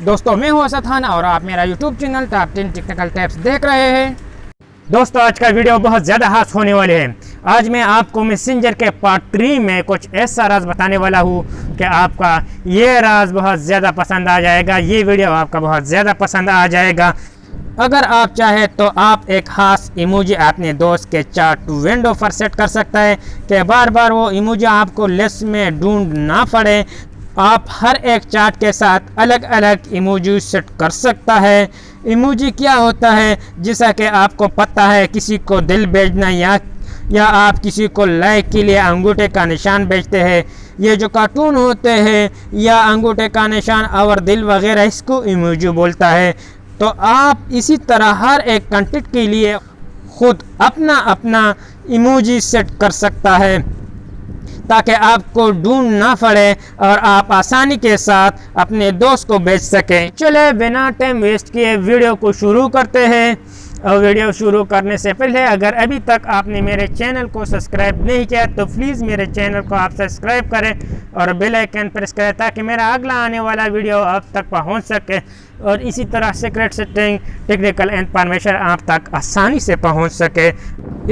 दोस्तों मैं हूं असद खान और आप मेरा YouTube channel top 10 technical tips देख रहे हैं। दोस्तों आज का वीडियो बहुत ज़्यादा खास होने वाले हैं। आज मैं आपको मैसेंजर के पार्ट 3 में कुछ ऐसा राज बताने वाला हूं कि आपका ये राज बहुत ज़्यादा पसंद आ जाएगा। ये वीडियो आपका बहुत ज़्यादा पसंद आ जाएगा। अगर आप चाहे तो आप एक खास इमोजी अपने दोस्त के चैट टू विंडो पर सेट कर सकता है कि बार बार वो इमोजी आपको लिस्ट में ढूंढ ना पड़े। आप हर एक चैट के साथ अलग अलग इमोजी सेट कर सकता है। इमोजी क्या होता है, जैसा कि आपको पता है किसी को दिल भेजना या आप किसी को लाइक के लिए अंगूठे का निशान भेजते हैं। ये जो कार्टून होते हैं या अंगूठे का निशान और दिल वगैरह, इसको इमोजी बोलता है। तो आप इसी तरह हर एक कंटेंट के लिए खुद अपना अपना इमोजी सेट कर सकता है ताकि आपको ढूंढ ना पड़े और आप आसानी के साथ अपने दोस्त को भेज सकें। चले बिना टाइम वेस्ट किए वीडियो को शुरू करते हैं। और वीडियो शुरू करने से पहले अगर अभी तक आपने मेरे चैनल को सब्सक्राइब नहीं किया तो प्लीज़ मेरे चैनल को आप सब्सक्राइब करें और बेल आइकन प्रेस करें ताकि मेरा अगला आने वाला वीडियो आप तक पहुंच सके और इसी तरह सीक्रेट सेटिंग टेक्निकल इन्फॉर्मेशन आप तक आसानी से पहुंच सके।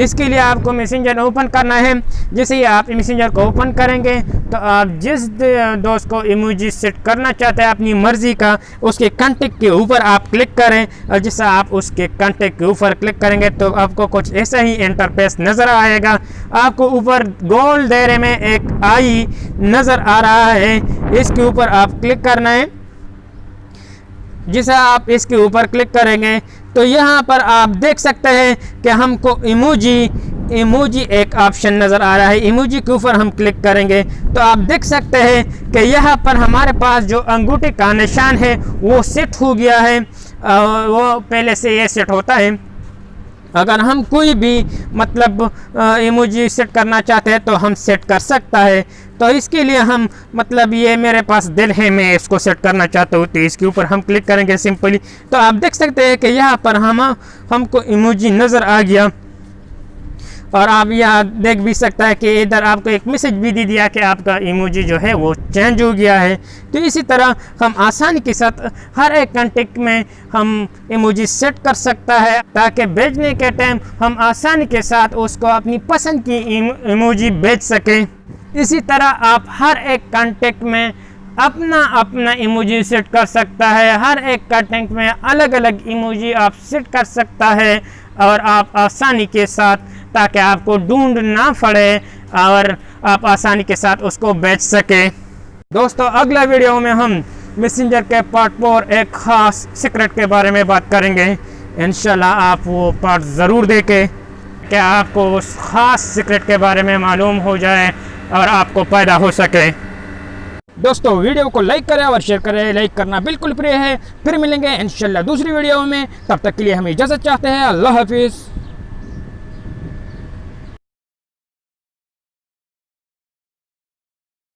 इसके लिए आपको मैसेंजर ओपन करना है। जैसे ही आप मैसेंजर को ओपन करेंगे तो आप जिस दोस्त को इमोजी सेट करना चाहते हैं अपनी मर्ज़ी का, उसके कॉन्टेक्ट के ऊपर आप क्लिक करें और जैसा आप उसके कॉन्टेक्ट के ऊपर क्लिक करेंगे तो आपको कुछ ऐसा ही इंटरफेस नज़र आएगा। आपको ऊपर गोल दायरे में एक आई नज़र आ रहा है, इसके ऊपर आप क्लिक करना है। जैसा आप इसके ऊपर क्लिक करेंगे तो यहाँ पर आप देख सकते हैं कि हमको इमोजी एक ऑप्शन नज़र आ रहा है। इमोजी के ऊपर हम क्लिक करेंगे तो आप देख सकते हैं कि यहाँ पर हमारे पास जो अंगूठे का निशान है वो सेट हो गया है। वो पहले से ये सेट होता है। अगर हम कोई भी इमोजी सेट करना चाहते हैं तो हम सेट कर सकता है। तो इसके लिए हम ये मेरे पास दिल है, मैं इसको सेट करना चाहता हूँ तो इसके ऊपर हम क्लिक करेंगे सिंपली। तो आप देख सकते हैं कि यहाँ पर हमको इमोजी नज़र आ गया और आप यहाँ देख भी सकता है कि इधर आपको एक मैसेज भी दे दिया कि आपका इमोजी जो है वो चेंज हो गया है। तो इसी तरह हम आसानी के साथ हर एक कॉन्टेक्ट में हम इमोजी सेट कर सकता है ताकि भेजने के टाइम हम आसानी के साथ उसको अपनी पसंद की इमोजी भेज सकें। इसी तरह आप हर एक कॉन्टेक्ट में अपना अपना इमोजी सेट कर सकता है। हर एक कॉन्टेक्ट में अलग अलग इमोजी आप सेट कर सकता है और आप आसानी के साथ, ताकि आपको ढूंढ ना पड़े और आप आसानी के साथ उसको बेच सके। दोस्तों अगला वीडियो में हम मैसेंजर के पार्ट 4 एक ख़ास सीक्रेट के बारे में बात करेंगे। इंशाल्लाह आप वो पार्ट ज़रूर देखें कि आपको उस ख़ास सीक्रेट के बारे में मालूम हो जाए और आपको पैदा हो सके। दोस्तों वीडियो को लाइक करें और शेयर करें। लाइक करना बिल्कुल फ्री है। फिर मिलेंगे इंशाल्लाह दूसरी वीडियो में। तब तक के लिए हम इजाज़त चाहते हैं। अल्लाह हाफिज़।